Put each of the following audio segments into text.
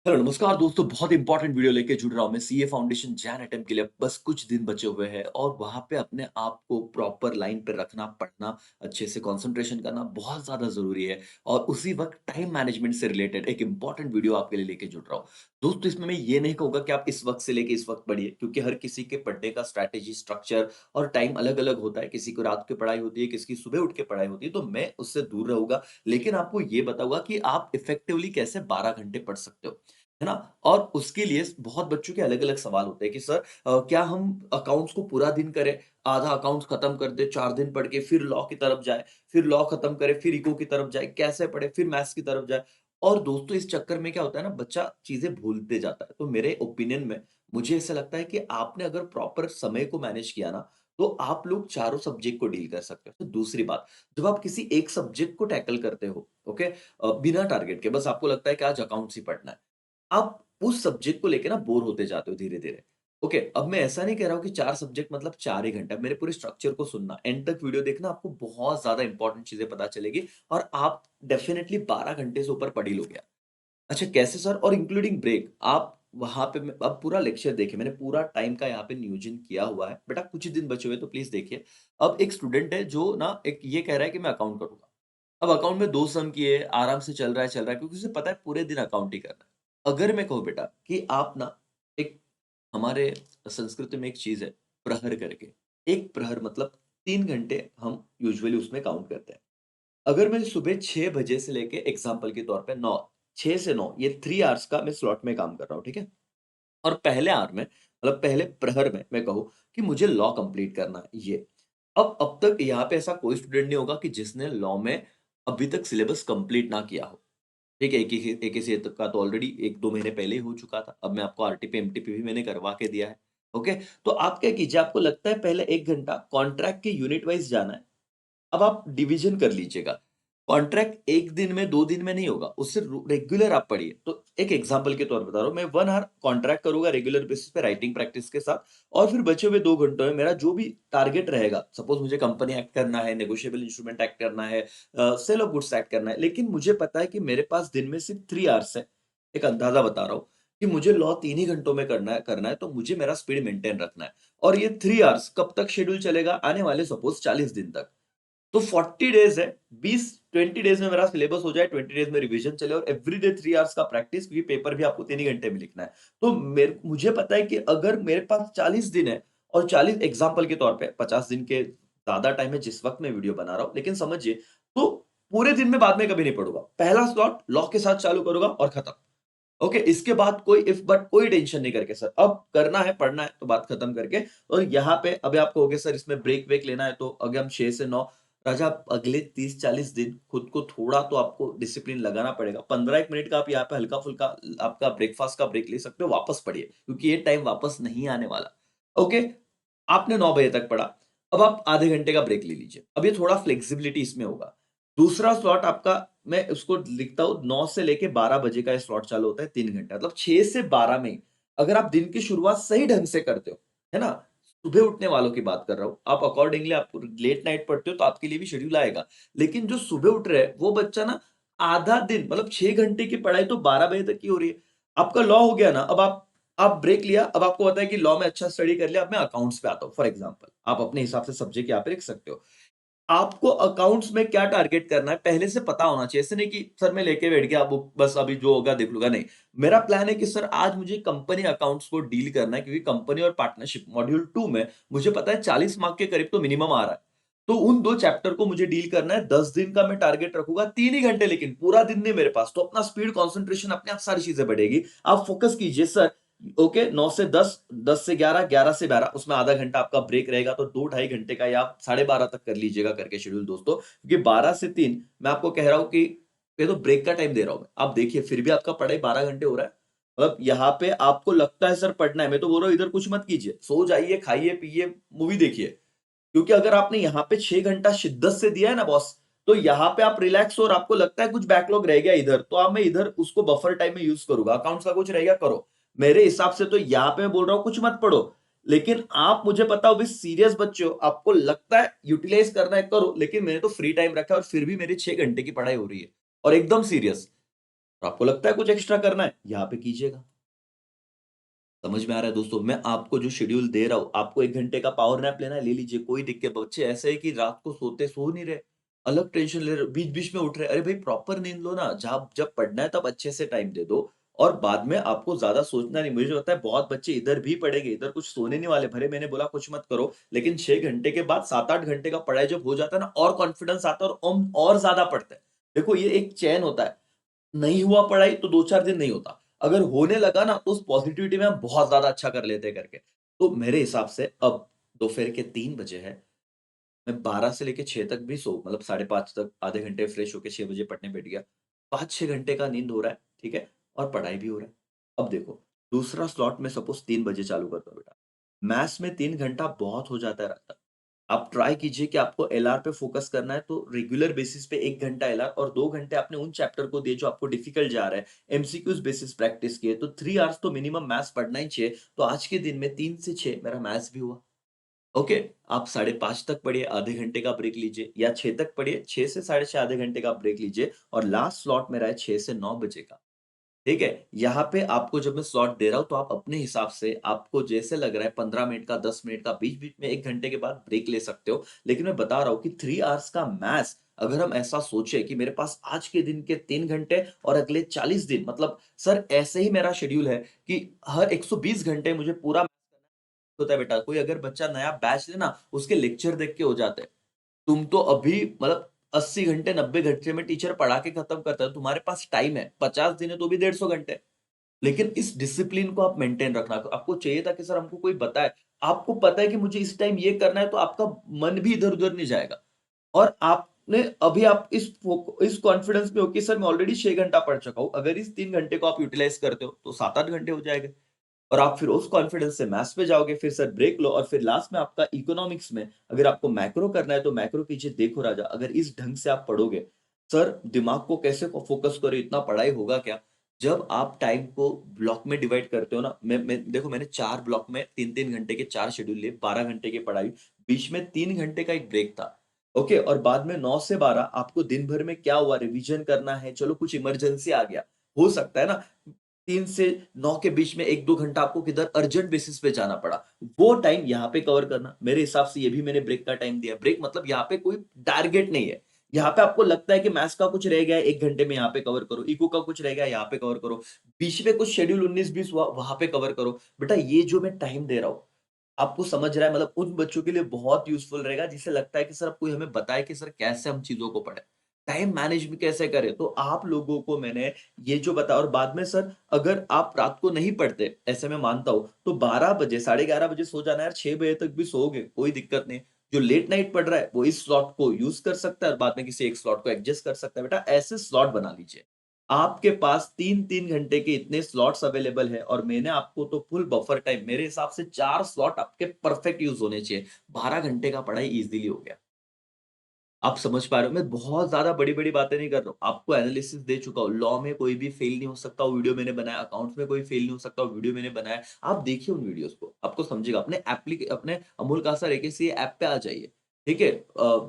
Hello नमस्कार दोस्तों, बहुत इंपॉर्टेंट वीडियो लेके जुड़ रहा हूँ मैं सीए फाउंडेशन जैन अटेम्प्ट के लिए। बस कुछ दिन बचे हुए हैं और वहाँ पे अपने आप को प्रॉपर लाइन पे रखना, पढ़ना, अच्छे से कंसंट्रेशन करना बहुत ज़्यादा ज़रूरी है। और उसी वक़्त टाइम मैनेजमेंट से रिलेटेड एक इंपॉर्टेंट वीडियो आपके लिए लेके जुड़ रहा हूँ। दोस्तों, इसमें मैं ये नहीं कहूँगा कि आप इस वक़्त से लेके इस वक़्त पढ़िए, क्योंकि हर किसी के पढ़ने का स्ट्रैटेजी, स्ट्रक्चर और टाइम अलग-अलग होता है। किसी को रात की पढ़ाई होती है, किसी की सुबह उठ के पढ़ाई होती है, तो मैं उससे दूर रहूँगा। लेकिन आपको ये बताऊँगा कि आप इफेक्टिवली कैसे 12 घंटे पढ़ सकते हो। है ना? और उसके लिए बहुत बच्चों के अलग-अलग सवाल होते हैं कि सर क्या हम अकाउंट्स को पूरा दिन करें, आधा अकाउंट्स खत्म कर दें, 4 दिन पढ़ के फिर लॉ की तरफ जाए, फिर लॉ खत्म करें, फिर इको की तरफ जाए, कैसे पढ़े, फिर मैथ्स की तरफ जाए। और दोस्तों, इस चक्कर में क्या होता है ना, बच्चा चीज़ें भूलते जाता है। तो मेरे ओपिनियन में मुझे ऐसा लगता है कि आपने अगर प्रॉपर समय को मैनेज किया ना, तो आप लोग चारों सब्जेक्ट को डील कर सकते हो। फिर दूसरी बात, जब आप किसी एक सब्जेक्ट को टैकल करते हो, ओके, बिना टारगेट के, बस आपको लगता है कि आज अकाउंट्स ही पढ़ना है। आप उस सब्जेक्ट को लेके ना बोर होते जाते हो धीरे-धीरे। ओके, अब मैं ऐसा नहीं कह रहा हूँ कि 4 सब्जेक्ट मतलब 4 ही घंटा, मेरे पूरे स्ट्रक्चर को सुनना, एंड तक वीडियो देखना, आपको बहुत ज़्यादा इंपॉर्टेंट चीज़ें पता चलेगी और आप डेफिनिटली 12 घंटे से ऊपर पढ़ ही लोगे। अच्छा, कैसे सर? और इंक्लूडिंग ब्रेक, आप वहाँ पे मैं अब पूरा लेक्चर देखिए, मैंने पूरा टाइम का यहाँ पे नियोजन किया हुआ है। बेटा कुछ ही दिन बचे हुए हैं तो प्लीज़ देखिए। अब एक स्टूडेंट है जो ना एक ये कह रहा है कि मैं अकाउंट करूँगा। अब अकाउंट में 2 सम किए, आराम से चल रहा है क्योंकि उसे पता है पूरे दिन अकाउंट ही करना है। अगर मैं कहूँ बेटा कि आप ना एक हमारे संस्कृति में एक चीज़ है प्रहर करके। 1 प्रहर मतलब 3 घंटे हम यूजुअली उसमें काउंट करते हैं। अगर मैं सुबह 6 बजे से लेके एग्ज़ाम्पल के तौर पे 9 6 से 9 ये 3 आवर्स का मैं स्लॉट में काम कर रहा हूँ, ठीक है? और पहले आवर में मतलब पहले प्रहर में मैं कहूँ कि मुझे लॉ कंप्लीट करना है ये। अब तक यहाँ पे ऐसा कोई स्टूडेंट नहीं होगा कि जिसने लॉ में अभी तक सिलेबस कंप्लीट ना किया हो। ठीक है, एकेसीए तक का तो ऑलरेडी 1-2 महीने पहले ही हो चुका था। अब मैं आपको आरटीपी, एमटीपी भी मैंने करवा के दिया है। ओके? तो आप क्या कीजिए, आपको लगता है पहले 1 घंटा कॉन्ट्रैक्ट के यूनिट वाइज़ जाना है। अब आप डिवीज़न कर लीजिएगा। कॉन्ट्रैक्ट 1 दिन में, 2 दिन में नहीं होगा, उससे रेगुलर आप पढ़िए। तो एक एग्ज़ाम्पल के तौर पे बता रहा हूँ, मैं 1 ऑवर कॉन्ट्रैक्ट करूँगा रेगुलर बेसिस पे राइटिंग प्रैक्टिस के साथ, और फिर बचे हुए 2 घंटों में मेरा जो भी टारगेट रहेगा, सपोज़ मुझे कंपनी एक्ट करना है, नेगोशिएबल इंस्ट्रूमेंट एक्ट करना है, सेल ऑफ गुड्स एक्ट करना है, लेकिन मुझे पता है कि मेरे पास दिन में सिर्फ 3 आवर्स है। एक अंदाज़ा बता रहा हूँ कि मुझे लॉ 3 ही घंटों में करना है, तो मुझे मेरा स्पीड मेंटेन रखना है। और ये 3 आवर्स कब तक शेड्यूल चलेगा? आने वाले सपोज़ 40 दिन तक। तो 40 डेज़ है, 20 डेज़ में मेरा सिलेबस हो जाए, 20 डेज़ में रिवीजन चले और एवरीडे 3 आवर्स का प्रैक्टिस, क्योंकि पेपर भी आपको 3 ही घंटे में लिखना है। तो मुझे पता है कि अगर मेरे पास 40 दिन है और 40 एग्ज़ाम्पल के तौर पे 50 दिन के ज़्यादा टाइम है जिस वक़्त मैं वीडियो बना रहा हूँ, लेकिन समझिए, तो पूरे दिन में बाद में कभी नहीं पढ़ूँगा। पहला स्लॉट लॉ के साथ चालू करूँगा और खत्म। ओके, इसके बाद कोई इफ बट कोई टेंशन नहीं करके सर, अब करना है, पढ़ना है तो बात खत्म करके। और यहाँ पे अभी आप कहोगे सर इसमें ब्रेक वेक लेना है, तो अगर हम 6 से 9, राजा आप अगले 30-40 दिन खुद को थोड़ा तो आपको डिसिप्लिन लगाना पड़ेगा। 15-1 मिनट का आप यहाँ पे हल्का-फुल्का आपका ब्रेकफास्ट का ब्रेक ले सकते हो, वापस पढ़िए, क्योंकि ये टाइम वापस नहीं आने वाला। ओके, आपने 9 बजे तक पढ़ा, अब आप आधे घंटे का ब्रेक ले लीजिए। अब ये थोड़ा फ्लेक्सिबिलिटी इसमें होगा। दूसरा स्लॉट आपका, मैं उसको लिखता हूँ 9 से लेके 12 बजे का ये स्लॉट चालू होता है 3 घंटा, मतलब 6 से 12 में अगर आप दिन की शुरुआत सही ढंग से करते हो, है ना? सुबह उठने वालों की बात कर रहा हूँ। आप अकॉर्डिंगली आप लेट नाइट पढ़ते हो तो आपके लिए भी शेड्यूल आएगा। लेकिन जो सुबह उठ रहे हैं वो बच्चा ना आधा दिन मतलब 6 घंटे की पढ़ाई तो 12 बजे तक की हो रही है। आपका लॉ हो गया ना, अब आप ब्रेक लिया, अब आपको पता है कि लॉ में अच्छा स्टडी कर लिया, अब मैं अकाउंट्स पे आता हूँ फॉर एग्जांपल। आप अपने हिसाब से सब्जेक्ट यहाँ पे लिख सकते हो। आपको अकाउंट्स में क्या टारगेट करना है पहले से पता होना चाहिए। ऐसे नहीं कि सर मैं लेके बैठ गया बुक, बस अभी जो होगा देख लूँगा, नहीं। मेरा प्लान है कि सर आज मुझे कंपनी अकाउंट्स को डील करना है, क्योंकि कंपनी और पार्टनरशिप मॉड्यूल 2 में मुझे पता है 40 मार्क के करीब तो मिनिमम आ रहा है। तो उन 2 चैप्टर को मुझे डील करना है, 10 दिन का मैं टारगेट रखूँगा, 3 ही घंटे, लेकिन पूरा दिन नहीं मेरे पास। तो अपना स्पीड, कंसंट्रेशन, अपने आप सारी चीज़ें बढ़ेगी। आप फोकस कीजिए सर। ओके, 9 से 10, 10 से 11, 11 से 12, उसमें आधा घंटा आपका ब्रेक रहेगा, तो 2 ढाई घंटे का या आप 12:30 तक कर लीजिएगा करके शेड्यूल दोस्तों। क्योंकि 12 से 3 मैं आपको कह रहा हूँ कि ये तो ब्रेक का टाइम दे रहा हूँ मैं। आप देखिए फिर भी आपका पढ़ाई 12 घंटे हो रहा है। मतलब यहाँ पे आपको लगता है सर पढ़ना है, मैं तो बोल रहा हूँ इधर कुछ मत कीजिए। सो जाइए, खाइए, पिइए, मूवी देखिए। क्योंकि अगर आपने यहाँ पे 6 घंटा शिद्दत से दिया है ना बॉस, तो यहाँ पे आप रिलैक्स हो और आपको लगता है कुछ बैकलॉग रह गया इधर, तो अब मैं इधर उसको बफर टाइम में यूज़ करूँगा। अकाउंट्स का कुछ रह गया करो। मेरे हिसाब से तो यहाँ पे मैं बोल रहा हूँ कुछ मत पढ़ो। लेकिन आप मुझे पता हो भी सीरियस बच्चे हो, आपको लगता है यूटिलाइज़ करना है करो, लेकिन मैंने तो फ्री टाइम रखा है और फिर भी मेरी 6 घंटे की पढ़ाई हो रही है और एकदम सीरियस। और आपको लगता है कुछ एक्स्ट्रा करना है, यहाँ पे कीजिएगा। समझ में आ रहा है दोस्तों? मैं आपको जो शेड्यूल दे रहा हूँ, आपको 1 घंटे का पावर नैप लेना है, ले लीजिए, कोई दिक्कत। बच्चे ऐसे हैं कि रात को सोते सो नहीं रहे, अलग टेंशन ले रहे, बीच-बीच में उठ रहे हैं। अरे भाई प्रॉपर नींद लो ना, जब जब पढ़ना है तब अच्छे से टाइम दे दो और बाद में आपको ज़्यादा सोचना नहीं। मुझे लगता है बहुत बच्चे इधर भी पढ़ेंगे, इधर कुछ सोने नहीं वाले। भले मैंने बोला कुछ मत करो, लेकिन 6 घंटे के बाद 7-8 घंटे का पढ़ाई जब हो जाता है ना और कॉन्फिडेंस आता है और हम और ज़्यादा पढ़ते हैं। देखो ये एक चेन होता है। नहीं हुआ पढ़ाई तो 2-4 दिन नहीं होता। अगर होने लगा ना तो उस पॉज़िटिविटी में हम बहुत ज़्यादा अच्छा कर लेते हैं करके। तो मेरे हिसाब से अब दोपहर के 3 बजे है, मैं 12 से लेके 6 तक भी मतलब साढ़े 5 तक आधे घंटे फ्रेश होके 6 बजे पढ़ने बैठ गया। 5-6 घंटे का नींद हो रहा है, ठीक है? और पढ़ाई भी हो रहा है। अब देखो, दूसरा स्लॉट मैं सपोज़ 3 बजे चालू करता हूँ बेटा। मैथ्स में 3 घंटा बहुत हो जाता है रात तक। आप ट्राई कीजिए कि आपको एलआर पे फ़ोकस करना है तो रेगुलर बेसिस पे 1 घंटा एलआर और 2 घंटे आपने उन चैप्टर को दिए जो आपको डिफिकल्ट जा रहा है। एमसीक्यूज़ बेसिस प्रैक्टिस किए तो 3 आवर्स तो मिनिमम मैथ्स पढ़ना ही चाहिए। तो आज के दिन में 3 से 6 मेरा मैथ्स भी हुआ। ओके, आप साढ़े 5 तक पढ़िए, आधे घंटे का ब्रेक लीजिए या 6 तक पढ़िए, 6 से साढ़े 6 आधे घंटे का ब्रेक लीजिए और लास्ट स्लॉट मेरा है 6 से 9 बजे का। ठीक है? यहाँ पे आपको जब मैं स्लॉट दे रहा हूँ, तो आप अपने हिसाब से आपको जैसे लग रहा है 15 मिनट का, 10 मिनट का, बीच-बीच में 1 घंटे के बाद ब्रेक ले सकते हो। लेकिन मैं बता रहा हूँ कि 3 आवर्स का मैथ्स अगर हम ऐसा सोचे कि मेरे पास आज के दिन के 3 घंटे और अगले 40 दिन मतलब सर ऐसे ही मेरा शेड्यूल है कि हर 120 घंटे मुझे पूरा होता है बेटा। कोई अगर बच्चा नया बैच ले ना, उसके लेक्चर देख के हो जाते हैं। तुम तो अभी मतलब 80 घंटे, 90 घंटे में टीचर पढ़ा के खत्म करता है। तुम्हारे पास टाइम है, 50 दिन है तो भी 150 घंटे। लेकिन इस डिसिप्लिन को आप मेंटेन रखना। आपको चाहिए था कि सर हमको कोई बताए। आपको पता है कि मुझे इस टाइम ये करना है तो आपका मन भी इधर-उधर नहीं जाएगा। और आपने अभी आप इस कॉन्फिडेंस में हो कि सर मैं ऑलरेडी 6 घंटा पढ़ चुका हूँ। अगर इस 3 घंटे को आप यूटिलाइज़ करते हो तो 7-8 घंटे हो जाएँगे। और आप फिर उस कॉन्फिडेंस से मैथ्स पे जाओगे, फिर सर ब्रेक लो और फिर लास्ट में आपका इकोनॉमिक्स में अगर आपको मैक्रो करना है तो मैक्रो कीजिए। देखो राजा, अगर इस ढंग से आप पढ़ोगे, सर दिमाग को कैसे फ़ोकस करो, इतना पढ़ाई होगा क्या? जब आप टाइम को ब्लॉक में डिवाइड करते हो ना, मैं देखो मैंने 4 ब्लॉक में 3-3 घंटे के 4 शेड्यूल लिए, 12 घंटे की पढ़ाई, बीच में 3 घंटे का एक ब्रेक था। ओके और बाद में 9 से 12 आपको दिन भर में क्या हुआ रिवीजन करना है, चलो कुछ इमरजेंसी आ गया, हो सकता है ना 3 से 9 के बीच में 1-2 घंटा आपको किधर अर्जेंट बेसिस पे जाना पड़ा। वो टाइम यहाँ पे कवर करना। मेरे हिसाब से ये भी मैंने ब्रेक का टाइम दिया। ब्रेक मतलब यहाँ पे कोई टारगेट नहीं है। यहाँ पे आपको लगता है कि मैथ्स का कुछ रह गया है 1 घंटे में यहाँ पे कवर करो, इको का कुछ रह गया है यहाँ पे कवर करो। बीच में कुछ शेड्यूल 19-20 हुआ वहाँ पे कवर करो। बेटा ये जो मैं टाइम दे रहा हूँ, आपको समझ रहा है मतलब उन बच्चों के लिए बहुत यूज़फुल रहेगा जिसे लगता है कि सर अब कोई हमें बताए कि सर कैसे हम चीज़ों को पढ़ें। टाइम मैनेज भी कैसे करें? तो आप लोगों को मैंने ये जो बताया और बाद में सर अगर आप रात को नहीं पढ़ते, ऐसे मैं मानता हूँ, तो 12 बजे, साढ़े 11 बजे सो जाना यार, 6 बजे तक भी सोओगे, कोई दिक्कत नहीं। जो लेट नाइट पढ़ रहा है, वो इस स्लॉट को यूज़ कर सकता है और बाद में किसी एक स्लॉट को एडजस्ट कर सकता है। बेटा ऐसे स्लॉट बना लीजिए। आपके पास 3-3 घंटे के इतने स्लॉट्स अवेलेबल हैं और मैंने आपको तो फुल बफर टाइम मेरे हिसाब से 4 स्लॉट आपके परफेक्ट यूज़ होने चाहिए। 12 घंटे का पढ़ाई ईज़िली हो गया। आप समझ पा रहे हो, मैं बहुत ज़्यादा बड़ी-बड़ी बातें नहीं कर रहा हूँ। आपको एनालिसिस दे चुका हूँ। लॉ में कोई भी फेल नहीं हो सकता, वो वीडियो मैंने बनाया। अकाउंट्स में कोई फेल नहीं हो सकता, वो वीडियो मैंने बनाया। आप देखिए उन वीडियोज़ को, आपको समझेगा। अपने अमूल कासा एकेसी ऐप पे आ जाइए, ठीक है?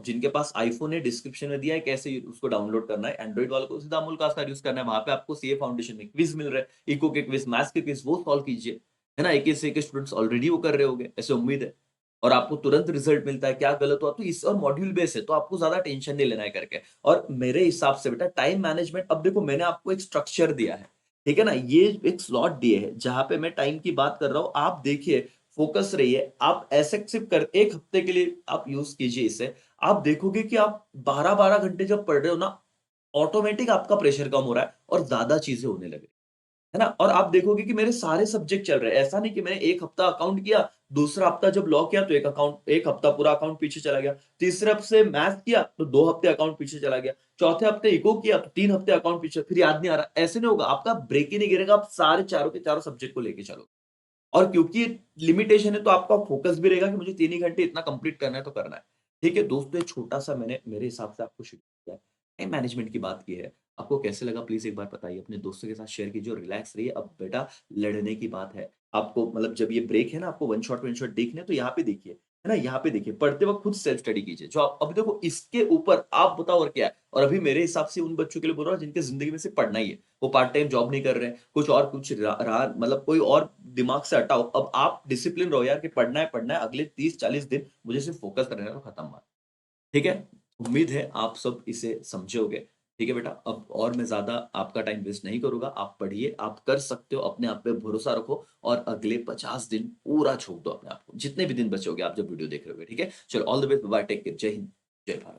जिनके पास आईफ़ोन है डिस्क्रिप्शन में दिया है कैसे उसको डाउनलोड करना है। एंड्रॉइड वालों को सीधा अमूल कासा यूज़ करना है। वहाँ पे आपको सीए फाउंडेशन में क्विज़ मिल रहा है। इको के क्विज़, मैथ्स के क्विज़ वो सॉल्व कीजिए। है ना? एकेसी के स्टूडेंट्स ऑलरेडी वो कर रहे होंगे, ऐसे उम्मीद है। और आपको तुरंत रिजल्ट मिलता है, क्या गलत हुआ तो इस और मॉड्यूल बेस है, तो आपको ज़्यादा टेंशन नहीं लेना है करके। और मेरे हिसाब से बेटा टाइम मैनेजमेंट अब देखो मैंने आपको एक स्ट्रक्चर दिया है, ठीक है ना? ये एक स्लॉट दिए हैं, जहाँ पे मैं टाइम की बात कर रहा हूँ, आप देखिए, फ़ोकस रहिए, आप ऐसे सिर्फ़ कर 1 हफ्ते के लिए आप यूज़ कीजिए इसे। आप देखोगे कि आप 12-12 घंटे जब पढ़ रहे हो ना, ऑटोमैटिक आपका प्रेशर कम हो रहा है और ज़्यादा चीज़ें होने लगी। है ना? और आप देखोगे कि मेरे सारे सब्जेक्ट चल रहे हैं। ऐसा नहीं कि मैंने 1 हफ्ता अकाउंट किया, दूसरा हफ्ता जब लॉ किया तो 1 हफ्ता पूरा अकाउंट पीछे चला गया। तीसरे हफ्ते से मैथ्स किया तो 2 हफ्ते अकाउंट पीछे चला गया। चौथे हफ्ते इको किया तो 3 हफ्ते अकाउंट पीछे, फिर याद नहीं आ रहा। ऐसे नहीं होगा, आपका ब्रेक ही नहीं गिरेगा, आप सारे चारों के चारों सब्जेक्ट को लेके चलोगे। और क्योंकि लिमिटेशन है तो आपका फ़ोकस भी रहेगा कि मुझे 3 ही घंटे इतना कंप्लीट करना है तो करना है। ठीक है दोस्तों, एक छोटा-सा मैंने मेरे हिसाब से आपको शेड्यूल दिया है। टाइम मैनेजमेंट की बात की है। आपको कैसे लगा प्लीज़ एक बार बताइए, अपने दोस्तों के साथ शेयर कीजिए और रिलैक्स रहिए। अब बेटा लड़ने की बात है। आपको मतलब जब ये ब्रेक है ना, आपको वन शॉट देखने हैं तो यहाँ पे देखिए। है ना? यहाँ पे देखिए, पढ़ते वक़्त खुद सेल्फ स्टडी कीजिए। जो आप अभी देखो इसके ऊपर आप बताओ और क्या है? और अभी मेरे हिसाब से उन बच्चों के लिए बोल रहा हूँ जिनके ज़िंदगी में सिर्फ़ पढ़ना ही है। वो पार्ट टाइम जॉब नहीं कर रहे हैं, कुछ और कुछ रहा मतलब कोई और दिमाग से हटाओ। अब आप डिसिप्लिन रहो यार कि पढ़ना है, अगले 30-40 दिन मुझे सिर्फ़ फ़ोकस करना है तो खत्म बात। ठीक है? उम्मीद है आप सब इसे समझोगे। ठीक है बेटा? अब और मैं ज़्यादा आपका टाइम वेस्ट नहीं करूँगा। आप पढ़िए, आप कर सकते हो, अपने आप पे भरोसा रखो और अगले 50 दिन पूरा झोंक दो अपने आप को। जितने भी दिन बचे होंगे आप जब वीडियो देख रहे होगे, ठीक है? चलो all the best, bye bye, take care, जय हिंद, जय भारत।